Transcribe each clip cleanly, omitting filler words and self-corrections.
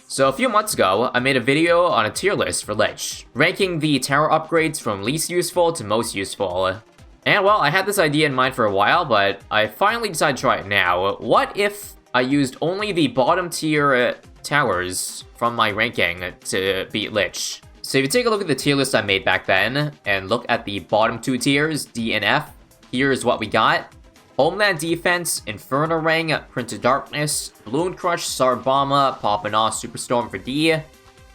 So a few months ago, I made a video on a tier list for Lych, ranking the tower upgrades from least useful to most useful. And well, I had this idea in mind for a while, but I finally decided to try it now. What if I used only the bottom tier towers from my ranking to beat Lych? So if you take a look at the tier list I made back then, and look at the bottom two tiers, D and F, here's what we got. Homeland Defense, Inferno Ring, Prince of Darkness, Balloon Crush, Sarbama, Poppin' Off, Superstorm for D.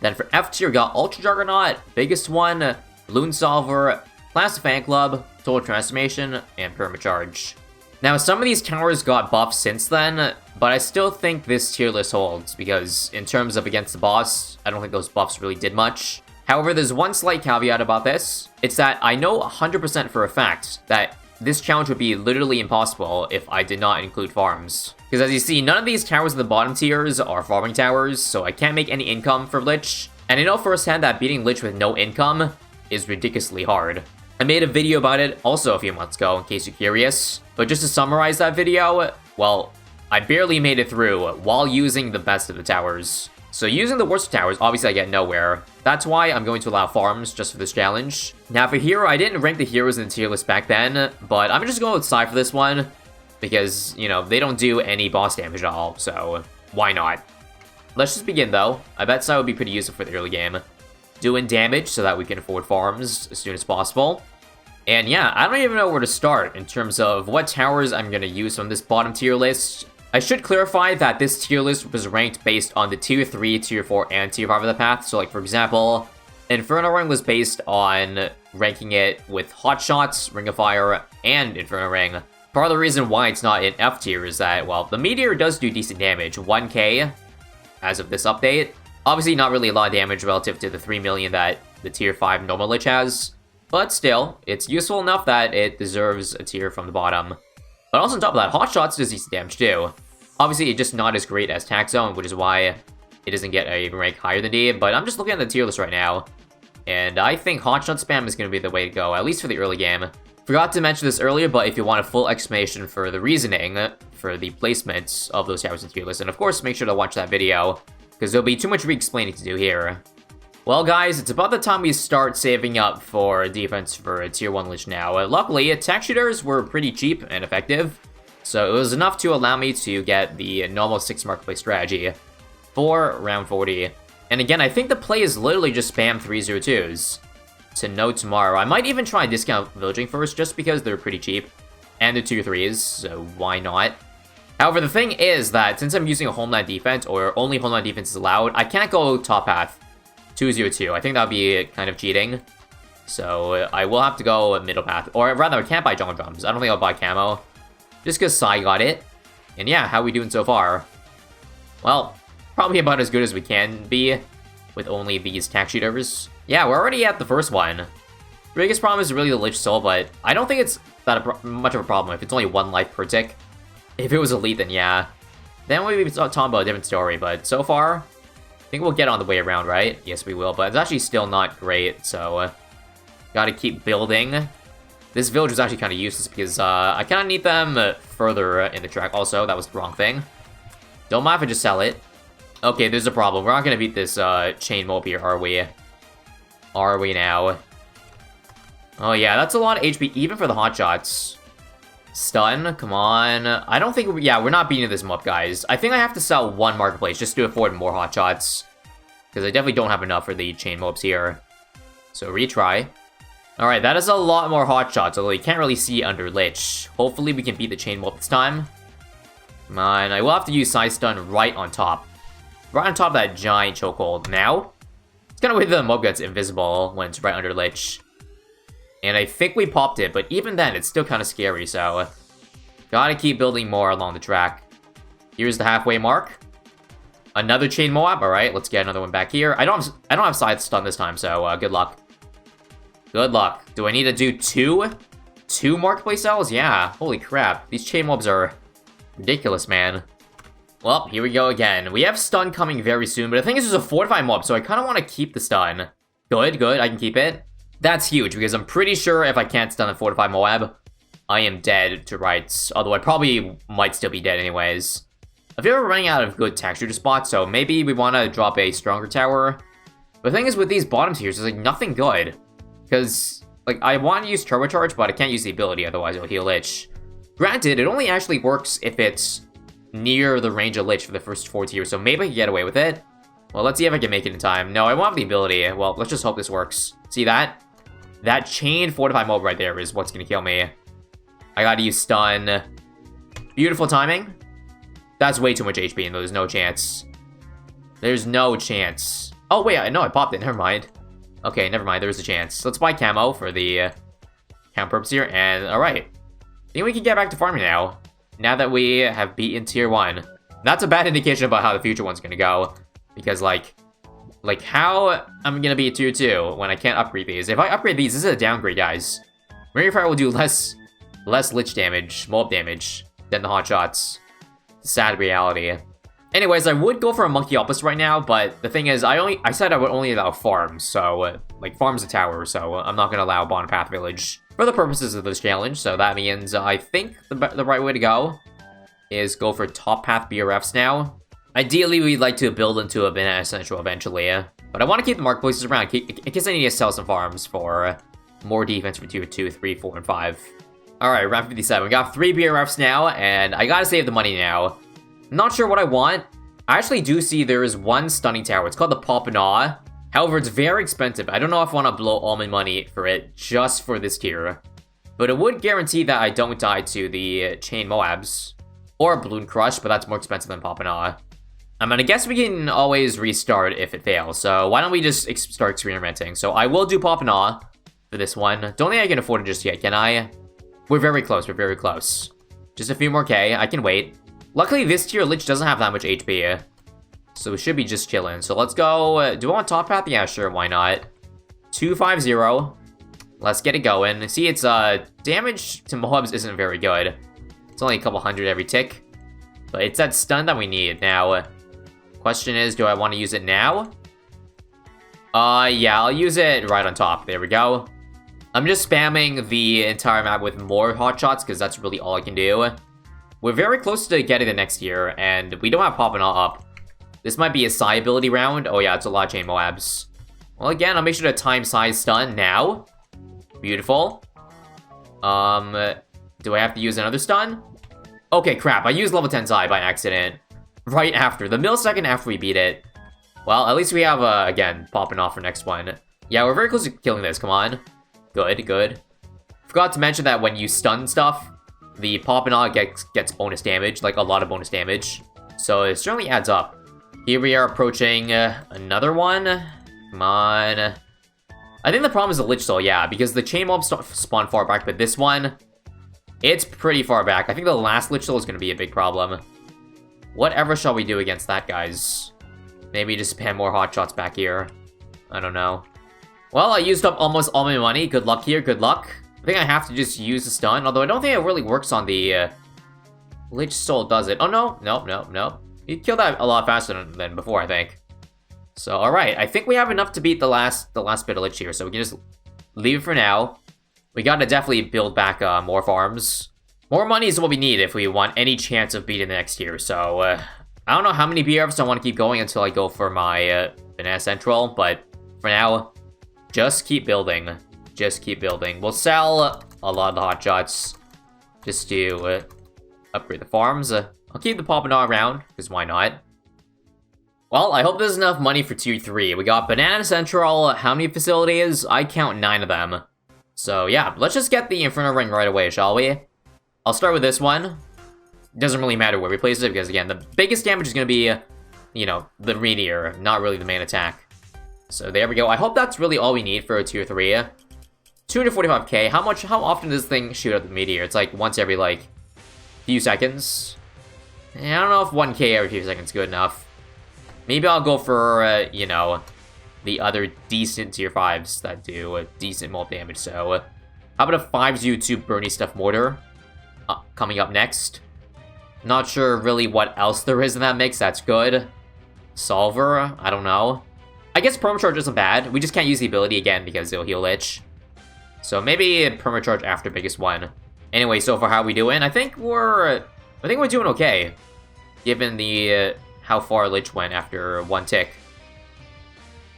Then for F tier, we got Ultra Juggernaut, Biggest One, Balloon Solver, Plastic Fan Club, Total Transformation, and Permacharge. Now, some of these towers got buffed since then, but I still think this tier list holds, because in terms of against the boss, I don't think those buffs really did much. However, there's one slight caveat about this. It's that I know 100% for a fact that this challenge would be literally impossible if I did not include farms. Because as you see, none of these towers in the bottom tiers are farming towers, so I can't make any income for Lych. And I know firsthand that beating Lych with no income is ridiculously hard. I made a video about it also a few months ago, in case you're curious. But just to summarize that video, well, I barely made it through while using the best of the towers. So using the worst towers, obviously I get nowhere. That's why I'm going to allow farms just for this challenge. Now for hero, I didn't rank the heroes in the tier list back then, but I'm just going with Psy for this one. Because, you know, they don't do any boss damage at all, so why not? Let's just begin though. I bet Psy would be pretty useful for the early game. Doing damage so that we can afford farms as soon as possible. And yeah, I don't even know where to start in terms of what towers I'm going to use on this bottom tier list. I should clarify that this tier list was ranked based on the tier 3, tier 4, and tier 5 of the path. So like, for example, Inferno Ring was based on ranking it with Hot Shots, Ring of Fire, and Inferno Ring. Part of the reason why it's not in F tier is that, well, the Meteor does do decent damage, 1k as of this update. Obviously not really a lot of damage relative to the 3 million that the tier 5 normal Lych has. But still, it's useful enough that it deserves a tier from the bottom. But also on top of that, Hot Shots does decent damage too. Obviously, it's just not as great as Tax Zone, which is why it doesn't get a rank higher than D. But I'm just looking at the tier list right now, and I think Hot Shot spam is going to be the way to go, at least for the early game. Forgot to mention this earlier, but if you want a full explanation for the reasoning for the placements of those towers in tier list, and of course, make sure to watch that video, because there'll be too much re-explaining to do here. Well guys, it's about the time we start saving up for defense for tier 1 Lych now. Luckily, attack shooters were pretty cheap and effective, so it was enough to allow me to get the normal 6 marketplace strategy for round 40. And again, I think the play is literally just spam 302s to know tomorrow. I might even try discount villaging first, just because they're pretty cheap, and they're tier 3s, so why not? However, the thing is that since I'm using a Homeland Defense, or only Homeland Defense is allowed, I can't go top path 202. I think that would be kind of cheating. So I will have to go middle path. Or rather, I can't buy jungle drums. I don't think I'll buy camo. Just because Psy got it. And yeah, how we doing so far? Well, probably about as good as we can be with only these tax shooters. Yeah, we're already at the first one. The biggest problem is really the Lich Soul, but I don't think it's that much of a problem if it's only 1 life per tick. If it was elite, then yeah. Then we'd be talking about a different story, but so far, I think we'll get on the way around, right? Yes, we will, but it's actually still not great, so gotta keep building. This village was actually kind of useless because I kind of need them further in the track. Also, that was the wrong thing. Don't mind if I just sell it. Okay, there's a problem. We're not gonna beat this chain mob here, are we? Are we now? Oh yeah, that's a lot of HP, even for the hot shots. Stun, come on. I don't think, yeah, we're not beating this mob, guys. I think I have to sell 1 marketplace just to afford more hot shots. Because I definitely don't have enough for the chain mobs here. So retry. Alright, that is a lot more hot shots, although you can't really see under Lych. Hopefully we can beat the chain mob this time. Come on, I will have to use side stun right on top. Right on top of that giant chokehold. Now, it's kind of weird that the mob gets invisible when it's right under Lych. And I think we popped it, but even then, it's still kind of scary, so gotta keep building more along the track. Here's the halfway mark. Another chain Moab, alright, let's get another one back here. I don't have side stun this time, so good luck. Good luck. Do I need to do 2 marketplace cells? Yeah, holy crap. These chain mobs are ridiculous, man. Well, here we go again. We have stun coming very soon, but I think this is a fortified mob, so I kind of want to keep the stun. Good, I can keep it. That's huge, because I'm pretty sure if I can't stun a fortified Moab, I am dead to rights. Although I probably might still be dead anyways. I feel we're running out of good tech shooter spots, so maybe we want to drop a stronger tower. But the thing is, with these bottom tiers, there's like nothing good. Because, like, I want to use turbocharge, but I can't use the ability, otherwise it'll heal Lych. Granted, it only actually works if it's near the range of Lych for the first 4 tiers, so maybe I can get away with it. Well, let's see if I can make it in time. No, I won't have the ability. Well, let's just hope this works. See that? That chain fortify mob right there is what's gonna kill me. I gotta use stun. Beautiful timing. That's way too much HP, and there's no chance. There's no chance. Oh, wait, no, I popped it. Never mind. Okay, never mind. There's a chance. Let's buy camo for the camo purpose here, and alright. I think we can get back to farming now. Now that we have beaten tier 1. That's a bad indication about how the future one's gonna go. Because, like how I'm gonna be a tier 2 when I can't upgrade these. If I upgrade these, this is a downgrade, guys. Rainy Fire will do less Lych damage, mob damage, than the hot shots. Sad reality. Anyways, I would go for a monkey opus right now, but the thing is, I said I would only allow farms, so, like, farms a tower, so I'm not gonna allow Bottom Path Village for the purposes of this challenge, so that means I think the right way to go is go for top path BRFs now. Ideally, we'd like to build into a Banana Central eventually, but I want to keep the marketplaces around in case I need to sell some farms for more defense for tier 2, 3, 4, and 5. Alright, round 57. We got 3 BRFs now, and I gotta save the money now. Not sure what I want. I actually do see there is one stunning tower. It's called the Popinaw. However, it's very expensive. I don't know if I want to blow all my money for it just for this tier. But it would guarantee that I don't die to the Chain Moabs. Or Balloon Crush, but that's more expensive than Popinaw. I mean, I guess we can always restart if it fails. So why don't we just start experimenting? So I will do Popinaw for this one. Don't think I can afford it just yet, can I? We're very close, we're very close. Just a few more K, I can wait. Luckily, this tier Lych doesn't have that much HP. So it should be just chilling. So let's go, do I want top path? Yeah, sure, why not? 250. Let's get it going. See, it's, damage to Moabs isn't very good. It's only a couple hundred every tick. But it's that stun that we need. Now, question is, do I want to use it now? Yeah, I'll use it right on top. There we go. I'm just spamming the entire map with more hotshots because that's really all I can do. We're very close to getting the next tier, and we don't have Popinaw up. This might be a Psy ability round. Oh yeah, it's a lot of Chain Moabs. Well, again, I'll make sure to time Psy stun now. Beautiful. Do I have to use another stun? Okay, crap, I used level 10 Psy by accident. Right after, the millisecond after we beat it. Well, at least we have, again, Popinaw for next one. Yeah, we're very close to killing this, come on. Good, good. Forgot to mention that when you stun stuff, the Popinaw gets bonus damage, like a lot of bonus damage. So it certainly adds up. Here we are approaching another one. Come on. I think the problem is the Lich Soul, yeah, because the Chain Mob spawn far back, but this one, it's pretty far back. I think the last Lich Soul is going to be a big problem. Whatever shall we do against that, guys? Maybe just spam more hotshots back here. I don't know. Well, I used up almost all my money. Good luck here, good luck. I think I have to just use the stun, although I don't think it really works on the Lich Soul, does it? Oh, no. Nope. You killed that a lot faster than before, I think. So, alright. I think we have enough to beat the last bit of Lich here, so we can just leave it for now. We gotta definitely build back more farms. More money is what we need if we want any chance of beating the next tier, so I don't know how many BRFs I want to keep going until I go for my Banana Central, but for now, just keep building. Just keep building. We'll sell a lot of the hotshots just to upgrade the farms. I'll keep the Popinaw around, because why not? Well, I hope there's enough money for tier 3. We got Banana Central. How many facilities? I count 9 of them. So yeah, let's just get the Inferno Ring right away, shall we? I'll start with this one. It doesn't really matter where we place it, because again, the biggest damage is going to be, you know, the Rainier, not really the main attack. So there we go. I hope that's really all we need for a tier 3. 245k. How often does this thing shoot at the meteor? It's like once every, like, few seconds. I don't know if 1k every few seconds is good enough. Maybe I'll go for, you know, the other decent tier 5s that do a decent mob damage. So, how about a 502 Bernie Stuff Mortar coming up next? Not sure really what else there is in that mix that's good. Solver, I don't know. I guess Permacharge isn't bad. We just can't use the ability again because it'll heal Lych. So maybe Permacharge after biggest one. Anyway, so far how we doing? I think we're doing okay. given the how far Lych went after one tick.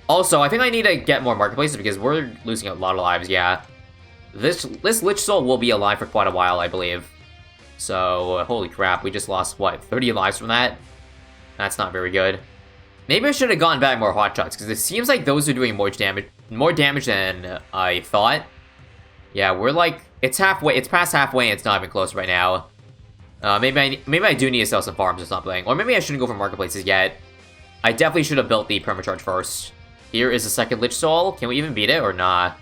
Also, I think I need to get more marketplaces because we're losing a lot of lives, yeah. This Lich Soul will be alive for quite a while, I believe. So, holy crap, we just lost, what, 30 lives from that? That's not very good. Maybe I should have gone back more hotshots, because it seems like those are doing more damage than I thought. Yeah, we're like, it's past halfway and it's not even close right now. Maybe I do need to sell some farms or something. Or maybe I shouldn't go for marketplaces yet. I definitely should have built the permacharge first. Here is the second Lich Soul. Can we even beat it or not?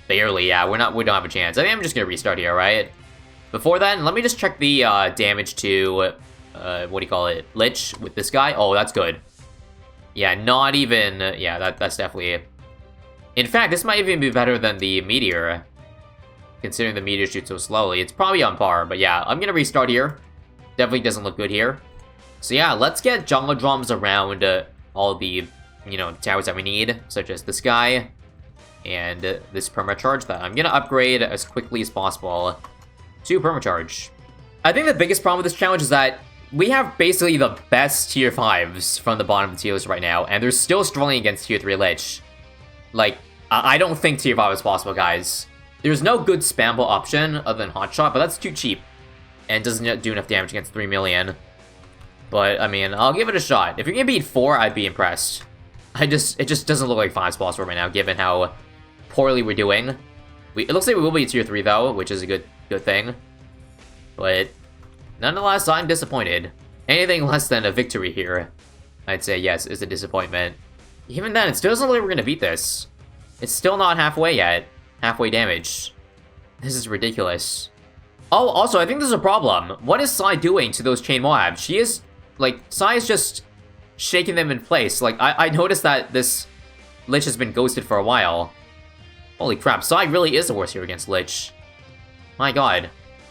Barely, yeah. We don't have a chance. I think I'm just gonna restart here, right? Before then, let me just check the damage to what do you call it? Lich with this guy. Oh, that's good. Yeah, not even. Yeah, that's definitely. In fact, this might even be better than the meteor. Considering the meteor shoots so slowly, it's probably on par. But yeah, I'm gonna restart here. Definitely doesn't look good here. So yeah, let's get jungle drums around all the, you know, towers that we need, such as this guy and this permacharge that I'm gonna upgrade as quickly as possible to permacharge. I think the biggest problem with this challenge is that we have basically the best tier 5s from the bottom of the tier list right now, and they're still struggling against tier 3 Lich. Like, I don't think tier 5 is possible, guys. There's no good spammable option other than Hotshot, but that's too cheap and doesn't do enough damage against 3 million. But, I mean, I'll give it a shot. If you're gonna beat 4, I'd be impressed. It just doesn't look like 5's possible right now, given how poorly we're doing. It looks like we will be tier 3, though, which is a good thing. But, nonetheless, I'm disappointed. Anything less than a victory here, I'd say, yes, is a disappointment. Even then, it still doesn't look like we're gonna beat this. It's still not halfway yet. Halfway damage. This is ridiculous. Oh, also, I think there's a problem. What is Sai doing to those chain mobs? She is, like, Sai is just shaking them in place. Like, I noticed that this Lich has been ghosted for a while. Holy crap, Sai really is the worst here against Lich. My god.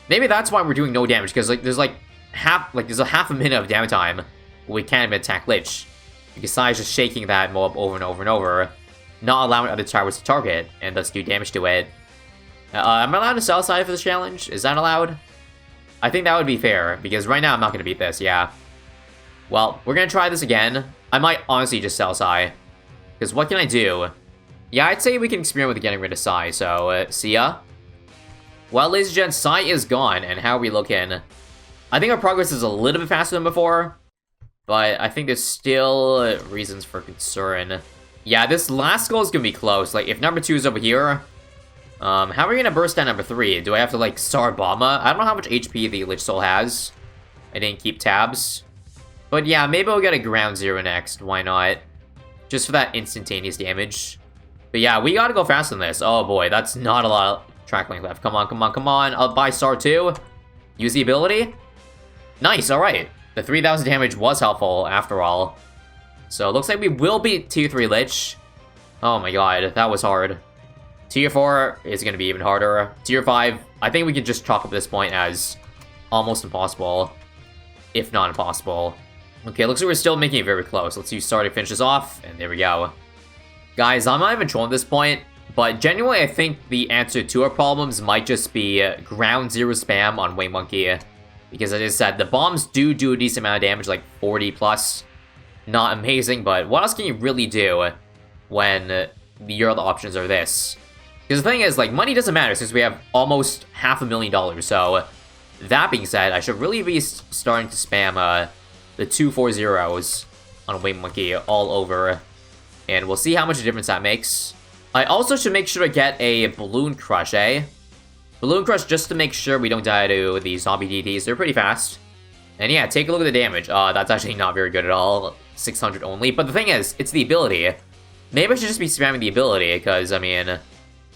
Maybe that's why we're doing no damage, because, like, there's a half a minute of downtime where we can't even attack Lich. Because Sai is just shaking that mob over and over and over, not allowing other towers to target, and thus do damage to it. Am I allowed to sell Sai for this challenge? Is that allowed? I think that would be fair, because right now I'm not going to beat this, yeah. Well, we're going to try this again. I might honestly just sell Sai. Because what can I do? Yeah, I'd say we can experiment with getting rid of Sai, so see ya. Well, ladies and gents, Sai is gone, and how are we looking? I think our progress is a little bit faster than before, but I think there's still reasons for concern. Yeah, this last goal is going to be close. Like, if number 2 is over here, how are we going to burst down number 3? Do I have to, like, Star Bomba? I don't know how much HP the Lich Soul has. I didn't keep tabs. But yeah, maybe we'll get a ground 0 next. Why not? Just for that instantaneous damage. But yeah, we gotta go faster than this. Oh boy, that's not a lot of track length left. Come on, come on, come on. I'll buy Star 2. Use the ability. Nice, alright. The 3,000 damage was helpful, after all. So, it looks like we will beat Tier 3 Lich. Oh my god, that was hard. Tier 4 is gonna be even harder. Tier 5, I think we can just chalk up this point as almost impossible. If not impossible. Okay, looks like we're still making it very close. Let's use Star to finish this off, and there we go. Guys, I'm not even trolling at this point, but genuinely I think the answer to our problems might just be ground 0 spam on Wing Monkey. Because as I said, the bombs do a decent amount of damage, like 40 plus. Not amazing, but what else can you really do when your other options are this? Because the thing is, like, money doesn't matter since we have almost $500,000, so that being said, I should really be starting to spam the 240s on Wing Monkey all over, and we'll see how much of a difference that makes. I also should make sure to get a Balloon Crush, eh? Balloon Crush just to make sure we don't die to the zombie DDs. They're pretty fast. And yeah, take a look at the damage. That's actually not very good at all. 600 only. But the thing is, it's the ability. Maybe I should just be spamming the ability, because, I mean,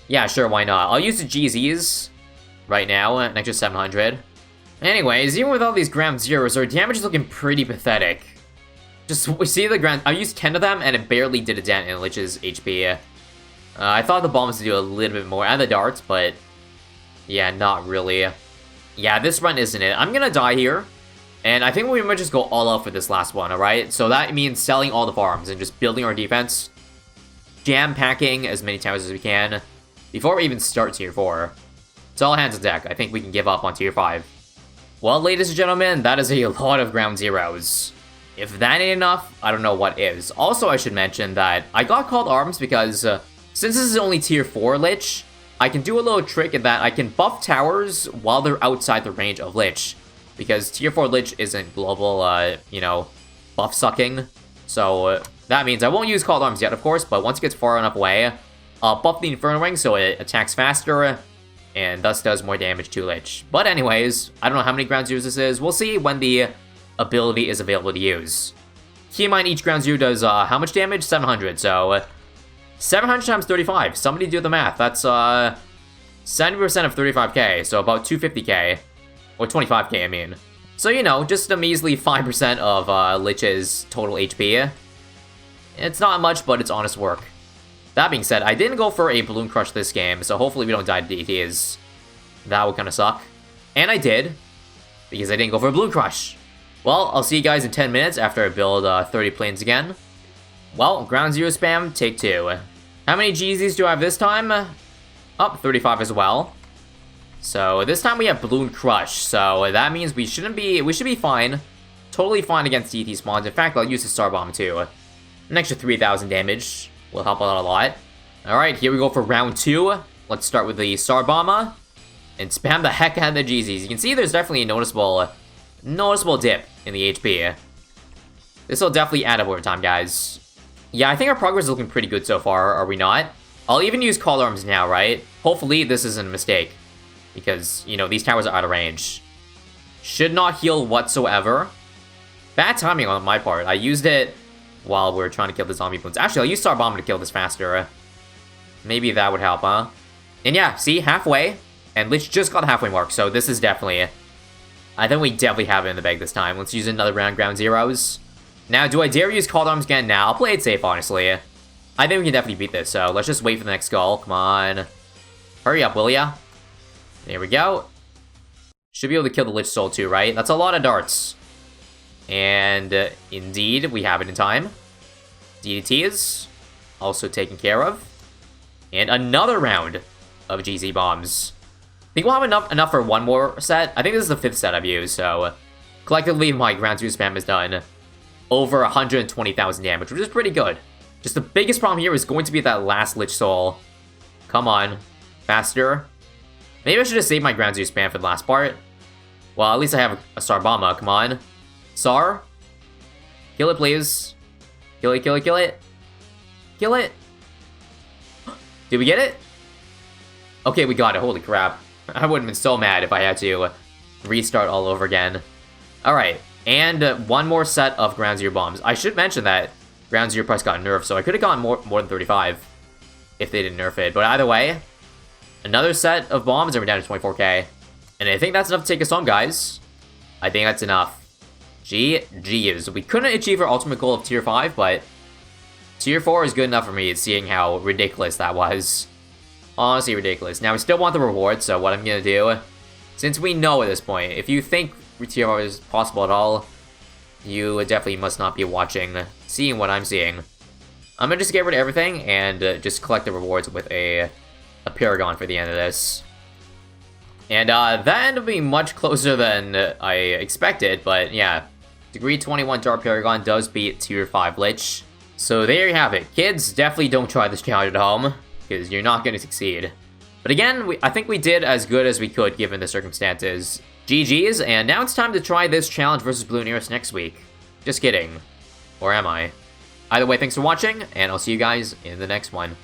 yeah, sure, why not? I'll use the GZs right now, an extra 700. Anyways, even with all these ground 0s, our damage is looking pretty pathetic. Just, we see the ground, I used 10 of them, and it barely did a dent in Lich's HP. I thought the bombs would do a little bit more, and the darts, but yeah, not really. Yeah, this run isn't it. I'm gonna die here, and I think we might just go all out for this last one, alright? So that means selling all the farms and just building our defense, jam-packing as many towers as we can before we even start Tier 4. It's all hands on deck. I think we can give up on Tier 5. Well, ladies and gentlemen, that is a lot of ground zeros. If that ain't enough, I don't know what is. Also, I should mention that I got called arms because since this is only tier 4 Lych, I can do a little trick in that I can buff towers while they're outside the range of Lych. Because tier 4 Lych isn't global, you know, buff sucking. So that means I won't use called arms yet, of course, but once it gets far enough away, I'll buff the Inferno Ring so it attacks faster, and thus does more damage to Lych. But anyways, I don't know how many ground zeros this is. We'll see when the ability is available to use. Keep in mind, each ground zero does how much damage? 700, so 700 times 35. Somebody do the math. That's 70% of 35k, so about 250k. Or 25k, I mean. So, you know, just a measly 5% of Lich's total HP. It's not much, but it's honest work. That being said, I didn't go for a Balloon Crush this game, so hopefully we don't die to DTs. That would kind of suck. And I did, because I didn't go for a Balloon Crush. Well, I'll see you guys in 10 minutes after I build 30 planes again. Well, ground zero spam, take 2. How many GZs do I have this time? Up 35 as well. So this time we have Balloon Crush, so that means we should be fine. Totally fine against DT spawns. In fact, I'll use the Star Bomb too. An extra 3,000 damage will help out a lot. Alright, here we go for round 2. Let's start with the Star Bomber and spam the heck out of the GZs. You can see there's definitely a noticeable dip in the HP. This will definitely add up over time, guys. Yeah, I think our progress is looking pretty good so far, are we not? I'll even use Call Arms now, right? Hopefully this isn't a mistake, because, you know, these towers are out of range. Should not heal whatsoever. Bad timing on my part. I used it while we were trying to kill the zombie balloons. Actually, I'll use Star Bomber to kill this faster. Maybe that would help, huh? And yeah, see? Halfway. And Lych just got the halfway mark, so this is definitely... I think we definitely have it in the bag this time. Let's use another round ground zeros. Now, do I dare use Called Arms again? Now, I'll play it safe, honestly. I think we can definitely beat this, so let's just wait for the next skull. Come on. Hurry up, will ya? There we go. Should be able to kill the Lich Soul too, right? That's a lot of darts. And indeed, we have it in time. DDT is also taken care of. And another round of GZ bombs. I think we'll have enough for one more set. I think this is the 5th set I've used, so collectively my ground zero spam has done over 120,000 damage, which is pretty good. Just the biggest problem here is going to be that last Lich Soul. Come on. Faster. Maybe I should have saved my ground zero spam for the last part. Well, at least I have a Star Bomber. Come on. Sar. Kill it, please. Kill it, kill it, kill it. Kill it. Did we get it? Okay, we got it. Holy crap. I would have been so mad if I had to restart all over again. Alright. And one more set of ground zero bombs. I should mention that ground zero price got nerfed, so I could have gotten more than 35 if they didn't nerf it. But either way, another set of bombs and we're down to 24k. And I think that's enough to take us home, guys. I think that's enough. GG's. We couldn't achieve our ultimate goal of tier 5, but tier 4 is good enough for me, seeing how ridiculous that was. Honestly ridiculous. Now, we still want the reward, so what I'm gonna do, since we know at this point, if you think tier 4 is possible at all, you definitely must not be seeing what I'm seeing. I'm gonna just get rid of everything and just collect the rewards with a Paragon for the end of this. And that ended up being much closer than I expected, but yeah. Degree 21 Dark Paragon does beat tier 5 Lych. So there you have it. Kids, definitely don't try this challenge at home, because you're not going to succeed. But again, I think we did as good as we could given the circumstances. GG's, and now it's time to try this challenge versus Bloons next week. Just kidding. Or am I? Either way, thanks for watching, and I'll see you guys in the next one.